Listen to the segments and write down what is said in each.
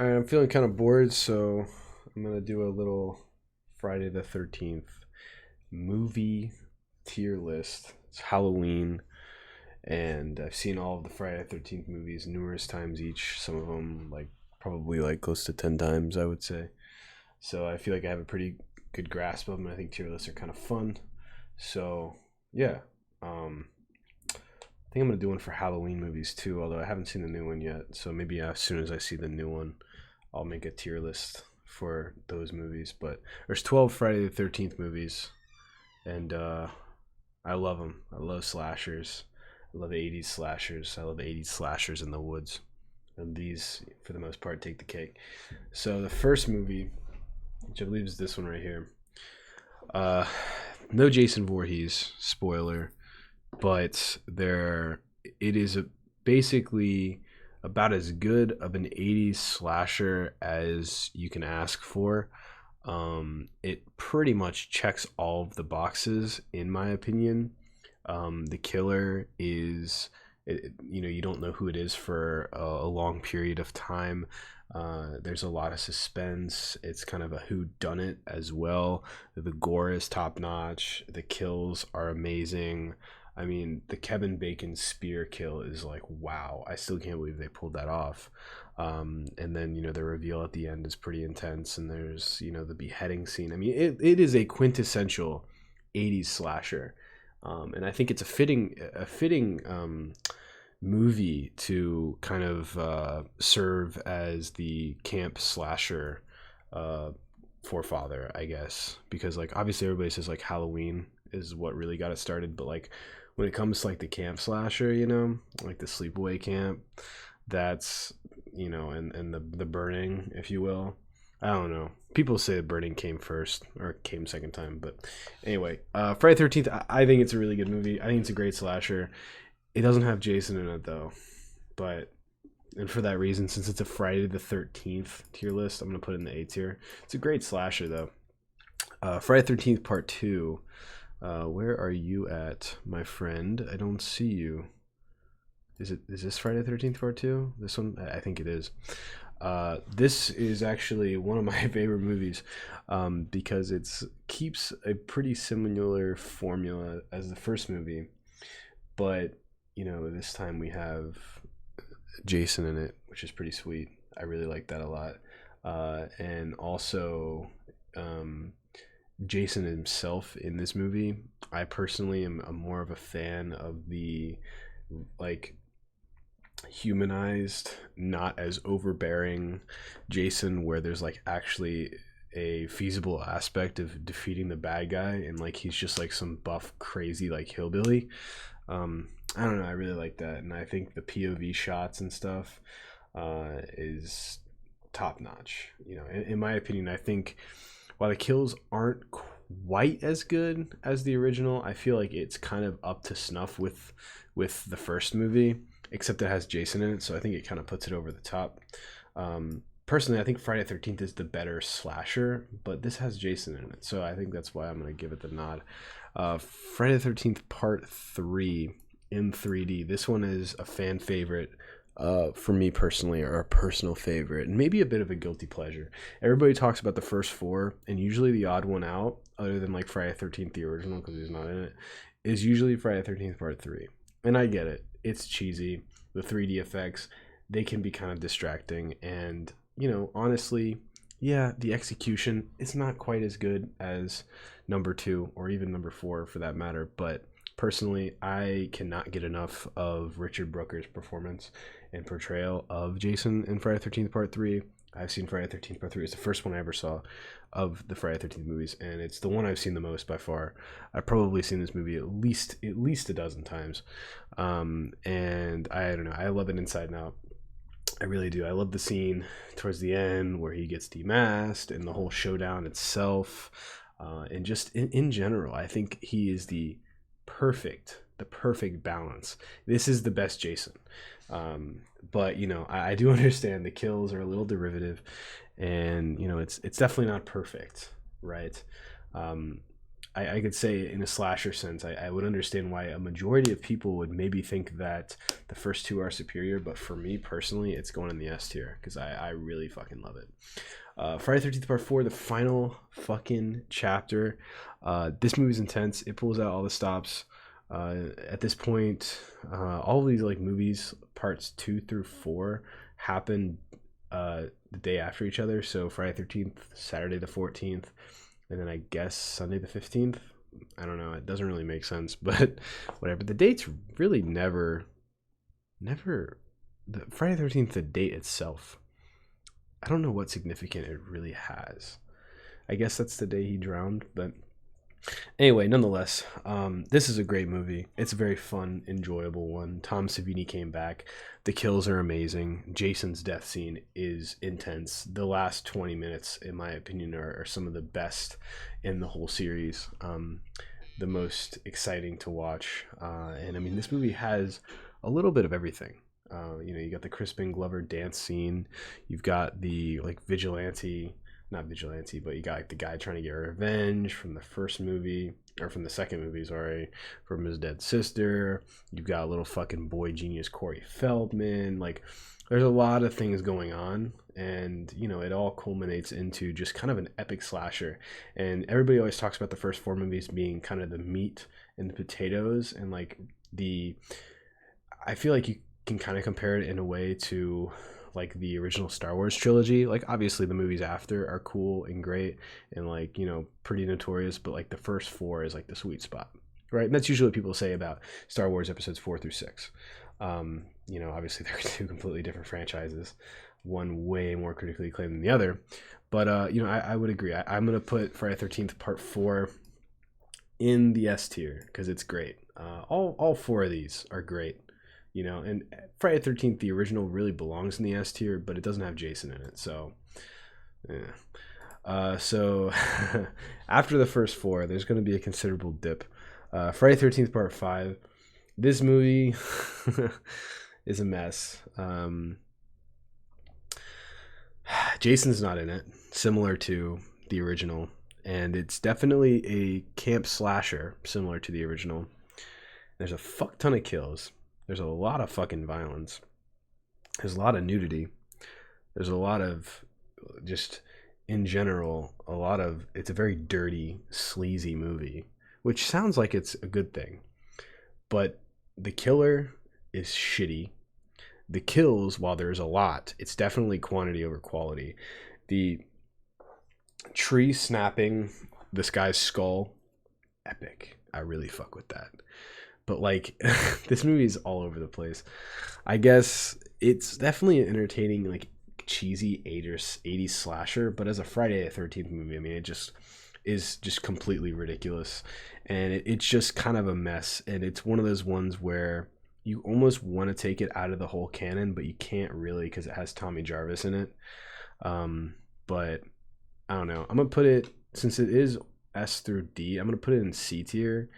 I'm feeling kind of bored, so I'm gonna do a little Friday the 13th movie tier list. It's Halloween, and I've seen all of the Friday the 13th movies numerous times each. Some of them, like, probably like close to 10 times, I would say. So I feel like I have a pretty good grasp of them. I think tier lists are kind of fun. So, yeah. I think I'm gonna do one for Halloween movies too, although I haven't seen the new one yet. So maybe as soon as I see the new one, I'll make a tier list for those movies. But there's 12 Friday the 13th movies, and I love them. I love slashers. I love 80s slashers. I love 80s slashers in the woods. And these, for the most part, take the cake. So the first movie, which I believe is this one right here, uh, no Jason Voorhees, spoiler, but it is basically about as good of an 80s slasher as you can ask for. It pretty much checks all of the boxes, in my opinion. The killer is, you don't know who it is for a long period of time. There's a lot of suspense. It's kind of a who done it as well. The gore is top notch. The kills are amazing. I mean, the Kevin Bacon spear kill is like, wow. I still can't believe they pulled that off. And then, the reveal at the end is pretty intense. And there's, the beheading scene. I mean, it is a quintessential 80s slasher. And I think it's a fitting movie to kind of serve as the camp slasher forefather, I guess. Because, like, obviously everybody says, like, Halloween is what really got it started. But, like, when it comes to, like, the camp slasher, like the sleepaway camp, that's, and the burning, if you will. I don't know. People say the burning came first or came second time, but anyway, Friday 13th. I think it's a really good movie. I think it's a great slasher. It doesn't have Jason in it though, but and for that reason, since it's a Friday the 13th tier list, I'm gonna put it in the A tier. It's a great slasher though. Friday 13th Part Two. Where are you at, my friend? I don't see you. Is this Friday 13th Part Two? This one, I think it is. This is actually one of my favorite movies because it keeps a pretty similar formula as the first movie, but this time we have Jason in it, which is pretty sweet. I really like that a lot, and also um, Jason himself in this movie. I personally am more of a fan of the, like, humanized, not as overbearing Jason, where there's, like, actually a feasible aspect of defeating the bad guy, and, like, he's just like some buff crazy like hillbilly. I don't know, I really like that, and I think the POV shots and stuff is top notch. In my opinion, I think while the kills aren't quite as good as the original, I feel like it's kind of up to snuff with the first movie, except it has Jason in it, so I think it kind of puts it over the top. Personally, I think Friday the 13th is the better slasher, but this has Jason in it, so I think that's why I'm going to give it the nod. Friday the 13th Part 3 in 3D. This one is a fan favorite for me personally, or a personal favorite, and maybe a bit of a guilty pleasure. Everybody talks about the first four, and usually the odd one out, other than like Friday the 13th, the original, because he's not in it, is usually Friday the 13th Part 3. And I get it. It's cheesy. The 3D effects, they can be kind of distracting. And, honestly, yeah, the execution is not quite as good as number two, or even number four for that matter. But personally, I cannot get enough of Richard Brooker's performance and portrayal of Jason in Friday the 13th Part 3. I've seen Friday the 13th Part 3. It's the first one I ever saw of the Friday the 13th movies, and it's the one I've seen the most by far. I've probably seen this movie at least a dozen times. And I don't know, I love it inside and out. I really do. I love the scene towards the end where he gets demasked, and the whole showdown itself. And just in general, I think he is the perfect balance. This is the best Jason. But I do understand the kills are a little derivative, and it's definitely not perfect, right? I could say in a slasher sense, I would understand why a majority of people would maybe think that the first two are superior, but for me personally, it's going in the S tier because I really fucking love it. Friday 13th Part 4, the final fucking chapter. This movie's intense. It pulls out all the stops. At this point, all of these like movies, parts 2 through 4, happen the day after each other. So Friday 13th, Saturday the 14th, and then I guess Sunday the 15th. I don't know. It doesn't really make sense, but whatever. The dates really never. The Friday the 13th, the date itself, I don't know what significant it really has. I guess that's the day he drowned, but anyway, nonetheless, this is a great movie. It's a very fun, enjoyable one. Tom Savini came back. The kills are amazing. Jason's death scene is intense. The last 20 minutes, in my opinion, are some of the best in the whole series. The most exciting to watch. And I mean, this movie has a little bit of everything. You got the Crispin Glover dance scene. You've got the like not vigilante, but you got like the guy trying to get revenge from the first movie, or from the second movie, sorry, from his dead sister. You've got a little fucking boy genius Corey Feldman. Like, there's a lot of things going on, and it all culminates into just kind of an epic slasher. And everybody always talks about the first 4 movies being kind of the meat and the potatoes, and like I feel like you can kind of compare it in a way to like the original Star Wars trilogy. Like, obviously the movies after are cool and great and like pretty notorious, but like the first 4 is like the sweet spot, right? And that's usually what people say about Star Wars episodes 4 through 6. Obviously they're 2 completely different franchises, one way more critically acclaimed than the other, but I would agree. I'm gonna put Friday 13th Part 4 in the S tier because it's great. All 4 of these are great. And Friday the 13th, the original, really belongs in the S tier, but it doesn't have Jason in it, so yeah. So after the first 4, there's going to be a considerable dip. Friday the 13th Part 5, this movie is a mess. Jason's not in it, similar to the original, and it's definitely a camp slasher, similar to the original. There's a fuck ton of kills. There's a lot of fucking violence. There's a lot of nudity. There's a lot of just, in general, it's a very dirty, sleazy movie, which sounds like it's a good thing. But the killer is shitty. The kills, while there's a lot, it's definitely quantity over quality. The tree snapping this guy's skull, epic. I really fuck with that. But like, this movie is all over the place. I guess it's definitely an entertaining, like cheesy 80s slasher, but as a Friday the 13th movie, I mean, it just is just completely ridiculous, and it's just kind of a mess. And it's one of those ones where you almost want to take it out of the whole canon, but you can't really because it has Tommy Jarvis in it. But I don't know. I'm gonna put it, since it is S through D, I'm gonna put it in C tier.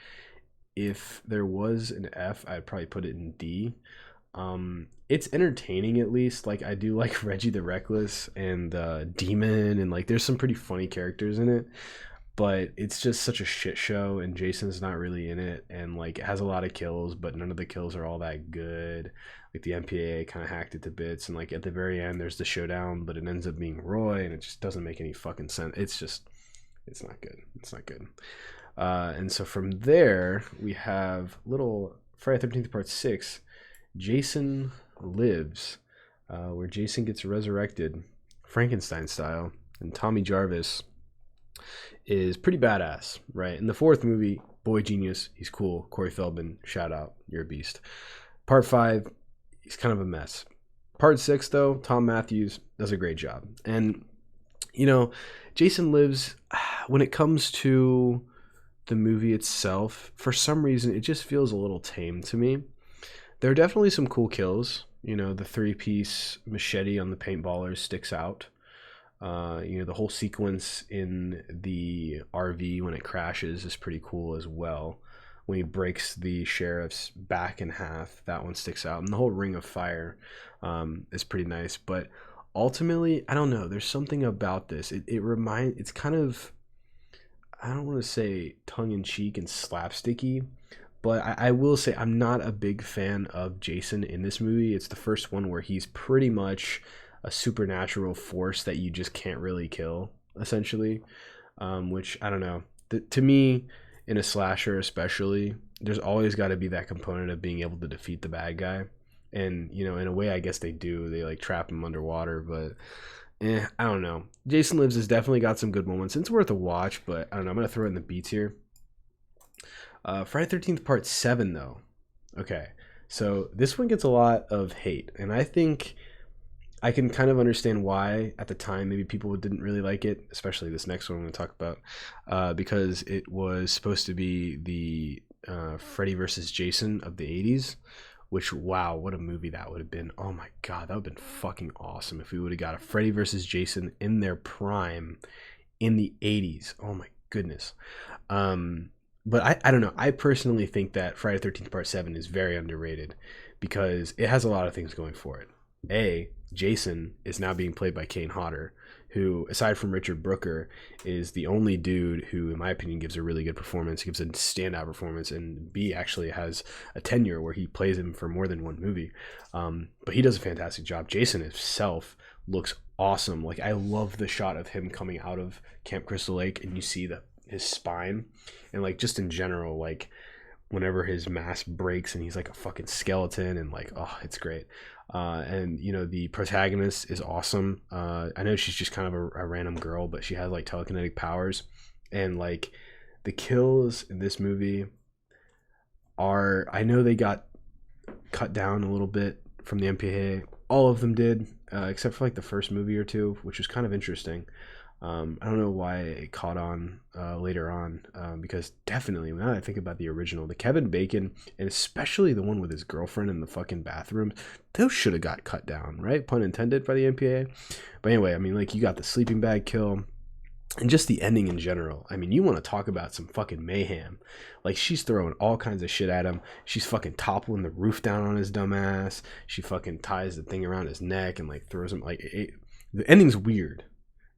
If there was an F, I'd probably put it in D. It's entertaining, at least. Like, I do like Reggie the Reckless and Demon, and like there's some pretty funny characters in it, but it's just such a shit show, and Jason's not really in it, and like it has a lot of kills, but none of the kills are all that good. Like, the MPAA kind of hacked it to bits, and like at the very end there's the showdown, but it ends up being Roy, and it just doesn't make any fucking sense. It's not good. And so from there, we have little Friday the 13th Part 6, Jason Lives, where Jason gets resurrected, Frankenstein style, and Tommy Jarvis is pretty badass, right? In the 4th movie, boy genius, he's cool. Corey Feldman, shout out, you're a beast. Part 5, he's kind of a mess. Part 6, though, Tom Matthews does a great job. And, Jason Lives, when it comes to the movie itself, for some reason it just feels a little tame to me. There are definitely some cool kills. The 3-piece machete on the paintballers sticks out. The whole sequence in the RV when it crashes is pretty cool as well. When he breaks the sheriff's back in half, that one sticks out. And the whole ring of fire is pretty nice. But ultimately, I don't know, there's something about this. It's kind of, I don't want to say tongue-in-cheek and slapsticky, but I will say I'm not a big fan of Jason in this movie. It's the first one where he's pretty much a supernatural force that you just can't really kill, essentially. Which I don't know. To me, in a slasher especially, there's always got to be that component of being able to defeat the bad guy. And in a way, I guess they do. They like trap him underwater, but I don't know. Jason Lives has definitely got some good moments. It's worth a watch, but I don't know. I'm gonna throw in the beats here. Friday 13th Part 7, though. Okay, so this one gets a lot of hate, and I think I can kind of understand why at the time maybe people didn't really like it, especially this next one I'm going to talk about, because it was supposed to be the Freddy versus Jason of the 80s, which, wow, what a movie that would have been. Oh my God, that would have been fucking awesome if we would have got a Freddy versus Jason in their prime in the 80s. Oh my goodness. But I don't know. I personally think that Friday 13th Part 7 is very underrated because it has a lot of things going for it. Jason is now being played by Kane Hodder, who, aside from Richard Brooker, is the only dude who, in my opinion, gives a really good performance. He gives a standout performance, and B actually has a tenure where he plays him for more than one movie. But he does a fantastic job. Jason himself looks awesome. Like, I love the shot of him coming out of Camp Crystal Lake, and you see his spine, and like just in general, like whenever his mask breaks and he's like a fucking skeleton, and like, oh, it's great. And the protagonist is awesome. I know she's just kind of a random girl, but she has like telekinetic powers, and like the kills in this movie are, I know they got cut down a little bit from the MPAA. All of them did, except for like the first movie or two, which was kind of interesting. I don't know why it caught on later on, because definitely, now that I think about the original, the Kevin Bacon, and especially the one with his girlfriend in the fucking bathroom, those should have got cut down, right? Pun intended by the MPA. But anyway, I mean, like, you got the sleeping bag kill, and just the ending in general. I mean, you want to talk about some fucking mayhem. Like, she's throwing all kinds of shit at him. She's fucking toppling the roof down on his dumb ass. She fucking ties the thing around his neck and like throws him, like, the ending's weird.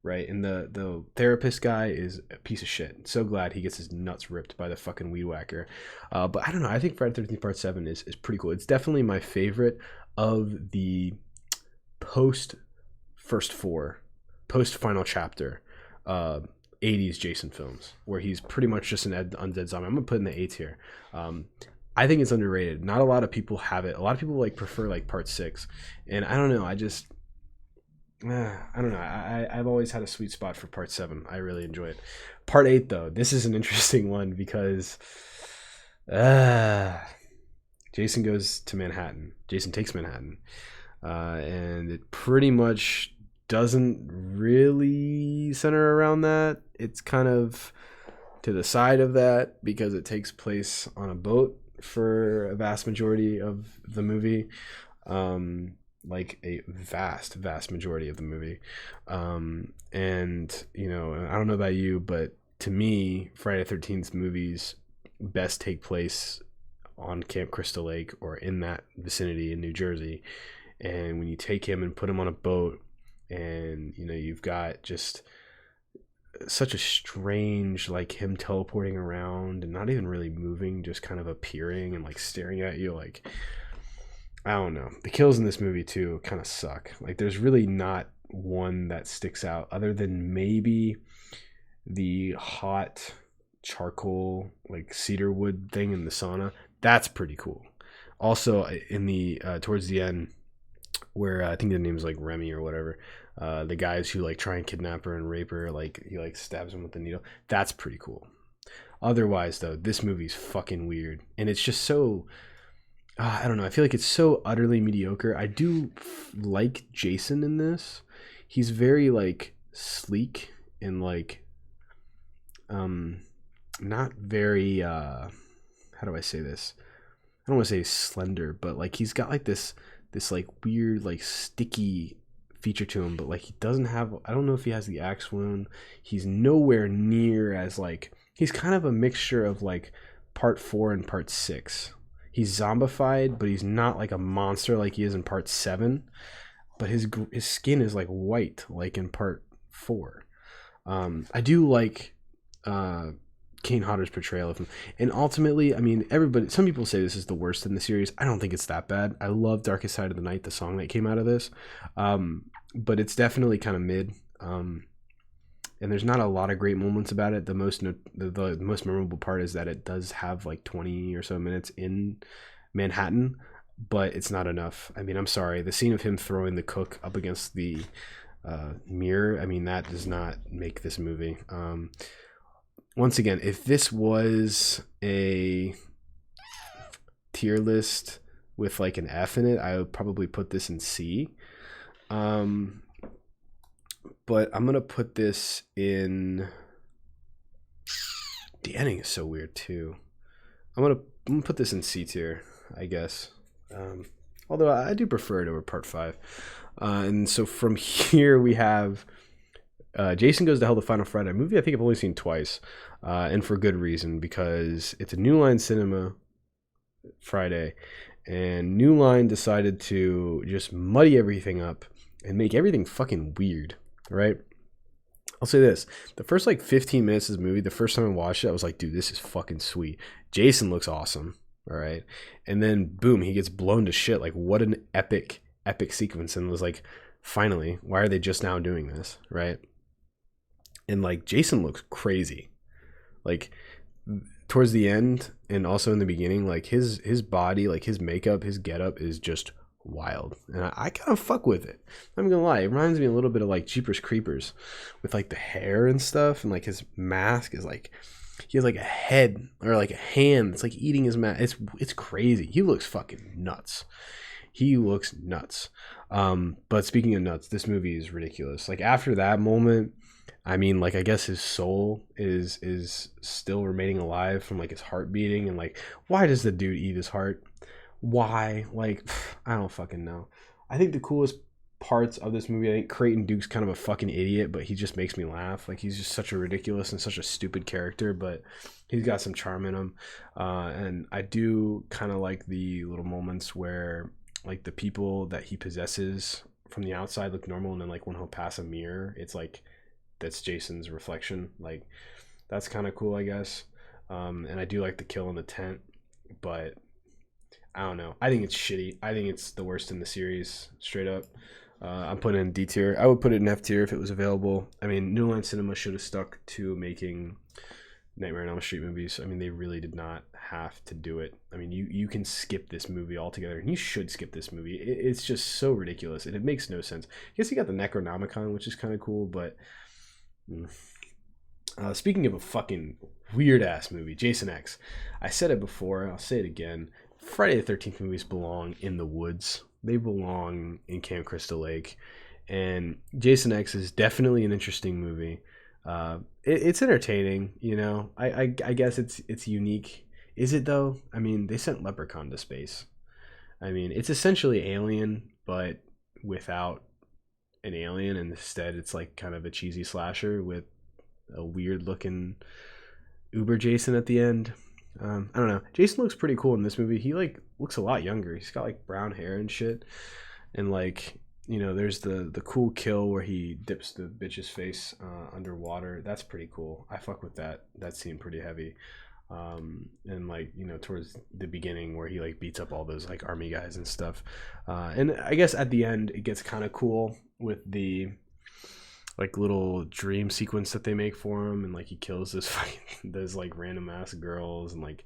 Right, and the therapist guy is a piece of shit. So glad he gets his nuts ripped by the fucking weed whacker. But I don't know. I think Friday 13th Part 7 is pretty cool. It's definitely my favorite of the post Final Chapter 80s Jason films, where he's pretty much just an undead zombie. I'm gonna put in the 8s here. I think it's underrated. Not a lot of people have it. A lot of people like prefer like Part 6, and I don't know. I don't know. I've always had a sweet spot for Part 7. I really enjoy it. Part 8, though, this is an interesting one because Jason goes to Manhattan. Jason takes Manhattan. And it pretty much doesn't really center around that. It's kind of to the side of that because it takes place on a boat for a vast majority of the movie. Like a vast majority of the movie. And I don't know about you, but to me, Friday the 13th movies best take place on Camp Crystal Lake or in that vicinity in New Jersey. And when you take him and put him on a boat, and you've got just such a strange, like, him teleporting around and not even really moving, just kind of appearing and like staring at you, like, I don't know. The kills in this movie, too, kind of suck. Like, there's really not one that sticks out other than maybe the hot charcoal, like, cedar wood thing in the sauna. That's pretty cool. Also, in the towards the end, where I think the name's like Remy or whatever, the guys who like try and kidnap her and rape her, like, he like stabs him with the needle. That's pretty cool. Otherwise, though, this movie's fucking weird. And it's just so... I don't know. I feel like it's so utterly mediocre. I do like Jason in this. He's very like sleek and like not very how do I say this? I don't want to say slender, but like he's got like this like weird like sticky feature to him, but like he doesn't have, I don't know if he has the axe wound. He's nowhere near as like, he's kind of a mixture of like Part 4 and Part 6. He's zombified, but he's not like a monster like he is in Part 7. But his skin is like white, like in Part 4. I do like uh, Kane Hodder's portrayal of him. And ultimately, I mean, some people say this is the worst in the series. I don't think it's that bad. I love Darkest Side of the Night, the song that came out of this. But it's definitely kind of mid. And there's not a lot of great moments about it. The most memorable part is that it does have like 20 or so minutes in Manhattan, but it's not enough. I mean, I'm sorry. The scene of him throwing the cook up against the mirror, I mean, that does not make this movie. Once again, if this was a tier list with like an F in it, I would probably put this in C. But I'm gonna put this in. The ending is so weird too. I'm gonna put this in C tier, I guess. Although I do prefer it over Part 5. And so from here we have Jason Goes to Hell, the Final Friday movie. I think I've only seen twice, and for good reason, because it's a New Line Cinema Friday, and New Line decided to just muddy everything up and make everything fucking weird, right? I'll say this. The first like 15 minutes of the movie, the first time I watched it, I was like, dude, this is fucking sweet. Jason looks awesome, all right? And then, boom, he gets blown to shit. Like, what an epic sequence. And it was like, finally, why are they just now doing this, right? And like Jason looks crazy, like towards the end and also in the beginning, like his body, like his makeup, his getup is just wild, and I kind of fuck with it. I'm gonna lie, it reminds me a little bit of like Jeepers Creepers, with like the hair and stuff, and like his mask is like he has like a head or like a hand. It's like eating his mask. It's crazy. He looks fucking nuts. He looks nuts. But speaking of nuts, this movie is ridiculous. Like after that moment, I mean, like, I guess his soul is still remaining alive from like his heart beating, and like, why does the dude eat his heart? Why? Like, I don't fucking know. I think the coolest parts of this movie, I think Creighton Duke's kind of a fucking idiot, but he just makes me laugh. Like, he's just such a ridiculous and such a stupid character, but he's got some charm in him. And I do kind of like the little moments where like the people that he possesses from the outside look normal, and then like when he'll pass a mirror, it's like that's Jason's reflection. Like, that's kind of cool, I guess. And I do like the kill in the tent, but I don't know. I think it's shitty. I think it's the worst in the series, straight up. I'm putting it in D tier. I would put it in F tier if it was available. I mean, New Line Cinema should have stuck to making Nightmare on Elm Street movies. I mean, they really did not have to do it. I mean, you can skip this movie altogether, and you should skip this movie. It's just so ridiculous, and it makes no sense. I guess you got the Necronomicon, which is kind of cool, but speaking of a fucking weird ass movie, Jason X. I said it before, I'll say it again. Friday the 13th movies belong in the woods. They belong in Camp Crystal Lake. And Jason X is definitely an interesting movie. It's entertaining, you know. I guess it's unique. Is it though? I mean, they sent Leprechaun to space. I mean, it's essentially Alien, but without an alien, and instead it's like kind of a cheesy slasher with a weird looking Uber Jason at the end. I don't know. Jason looks pretty cool in this movie. He like looks a lot younger. He's got like brown hair and shit, and like, you know, there's the cool kill where he dips the bitch's face underwater. That's pretty cool. I fuck with that scene pretty heavy. And like, you know, towards the beginning where he like beats up all those like army guys and stuff. And I guess at the end it gets kind of cool with the like little dream sequence that they make for him, and like he kills this fucking those like random ass girls and like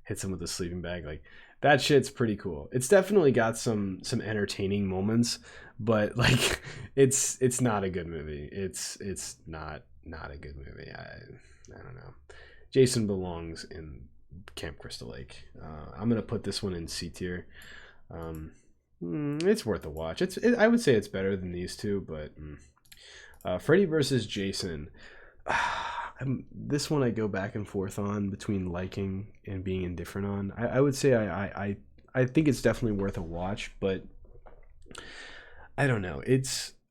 hits him with a sleeping bag. Like, that shit's pretty cool. It's definitely got some entertaining moments, but like it's not a good movie. It's not a good movie. I don't know. Jason belongs in Camp Crystal Lake. I'm gonna put this one in C tier. It's worth a watch. I would say it's better than these two, but Freddy versus Jason. This one I go back and forth on between liking and being indifferent on. I would say I think it's definitely worth a watch, but I don't know.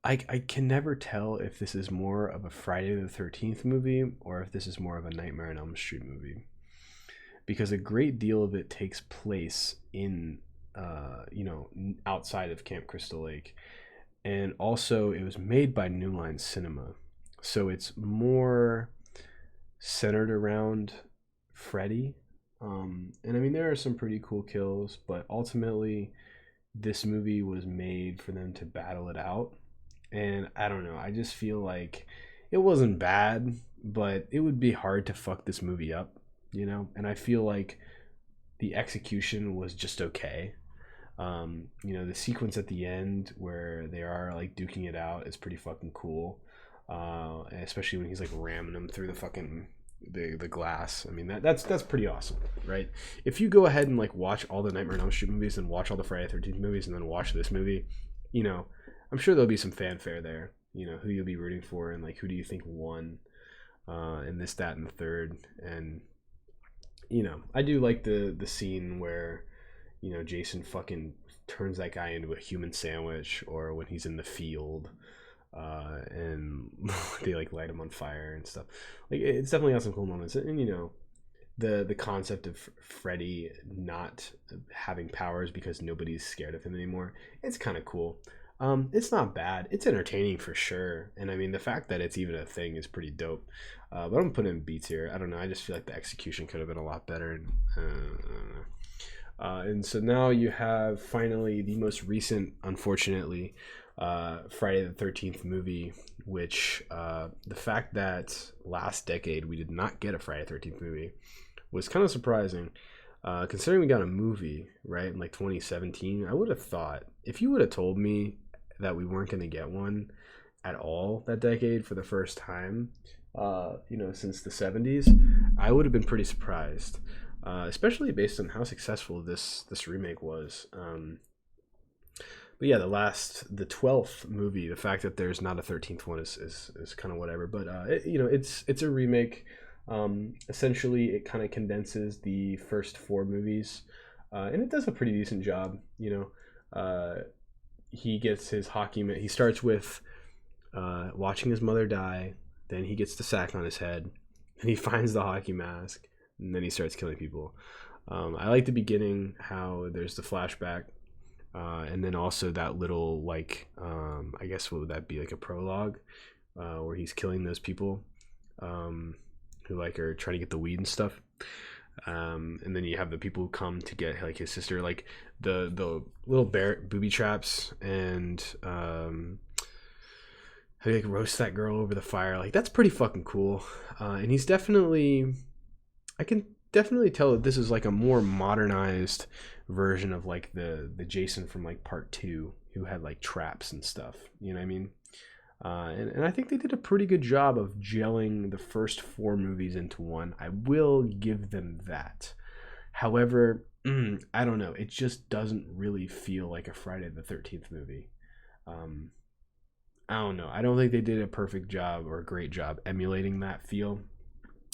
I can never tell if this is more of a Friday the 13th movie or if this is more of a Nightmare on Elm Street movie, because a great deal of it takes place in you know, outside of Camp Crystal Lake. And also it was made by New Line Cinema, so it's more centered around Freddy. And I mean, there are some pretty cool kills, but ultimately, this movie was made for them to battle it out. And I don't know, I just feel like it wasn't bad, but it would be hard to fuck this movie up, you know? And I feel like the execution was just okay. You know, the sequence at the end where they are like duking it out is pretty fucking cool. Especially when he's like ramming them through the fucking the glass. I mean that's pretty awesome, right? If you go ahead and like watch all the Nightmare on Elm Street movies and watch all the Friday the 13th movies and then watch this movie, you know, I'm sure there'll be some fanfare there. You know, who you'll be rooting for and like who do you think won, and this, that, and the third. And you know, I do like the scene where, you know, Jason fucking turns that guy into a human sandwich, or when he's in the field, and they like light him on fire and stuff. Like it's definitely got some cool moments, and you know, the concept of Freddy not having powers because nobody's scared of him anymore. It's kind of cool. It's not bad. It's entertaining for sure, and I mean the fact that it's even a thing is pretty dope. But I'm gonna put in B tier. I don't know. I just feel like the execution could have been a lot better. And, and so now you have finally the most recent, unfortunately, Friday the 13th movie, which the fact that last decade we did not get a Friday the 13th movie was kind of surprising, considering we got a movie, right, in like 2017. I would have thought, if you would have told me that we weren't going to get one at all that decade for the first time, you know, since the 70s, I would have been pretty surprised. Especially based on how successful this remake was. But yeah, the 12th movie, the fact that there's not a 13th one is kind of whatever. But you know, it's a remake. Essentially, it kind of condenses the first four movies, and it does a pretty decent job. You know, he gets his hockey. He starts with watching his mother die. Then he gets the sack on his head, and he finds the hockey mask, and then he starts killing people. I like the beginning, how there's the flashback, and then also that little, like, I guess what would that be, like a prologue, where he's killing those people who like are trying to get the weed and stuff. And then you have the people who come to get like his sister, like the little booby traps, and how he like roasts that girl over the fire. Like that's pretty fucking cool. And he's definitely, I can definitely tell that this is like a more modernized version of like the Jason from like part 2, who had like traps and stuff. You know what I mean? And I think they did a pretty good job of gelling the first 4 movies into one. I will give them that. However, I don't know. It just doesn't really feel like a Friday the 13th movie. I don't know. I don't think they did a perfect job or a great job emulating that feel.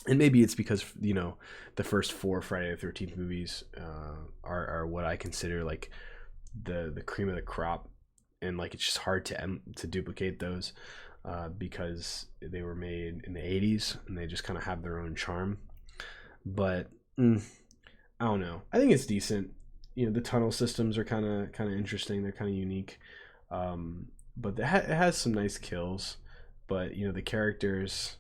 And maybe it's because, you know, the first 4 Friday the 13th movies are what I consider like the cream of the crop. And like it's just hard to duplicate those because they were made in the 80s and they just kind of have their own charm. But I don't know. I think it's decent. You know, the tunnel systems are kind of interesting. They're kind of unique. But it has some nice kills. But you know, the characters,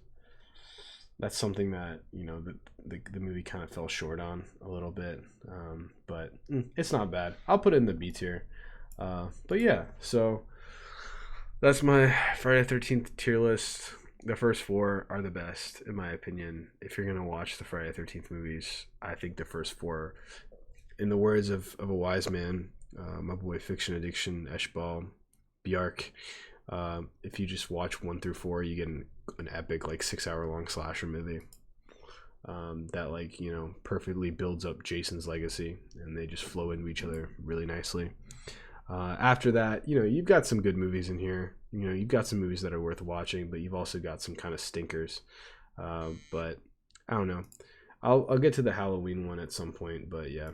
that's something that, you know, the movie kind of fell short on a little bit. But it's not bad. I'll put it in the B tier. But yeah, so that's my Friday the 13th tier list. The first 4 are the best, in my opinion. If you're going to watch the Friday the 13th movies, I think the first 4, in the words of a wise man, my boy Fiction Addiction, Eshbal, Bjark, if you just watch 1 through 4, you get an epic, like 6-hour long slasher movie. That, like, you know, perfectly builds up Jason's legacy, and they just flow into each other really nicely. After that, you know, you've got some good movies in here. You know, you've got some movies that are worth watching, but you've also got some kind of stinkers. But I don't know. I'll get to the Halloween one at some point, but yeah.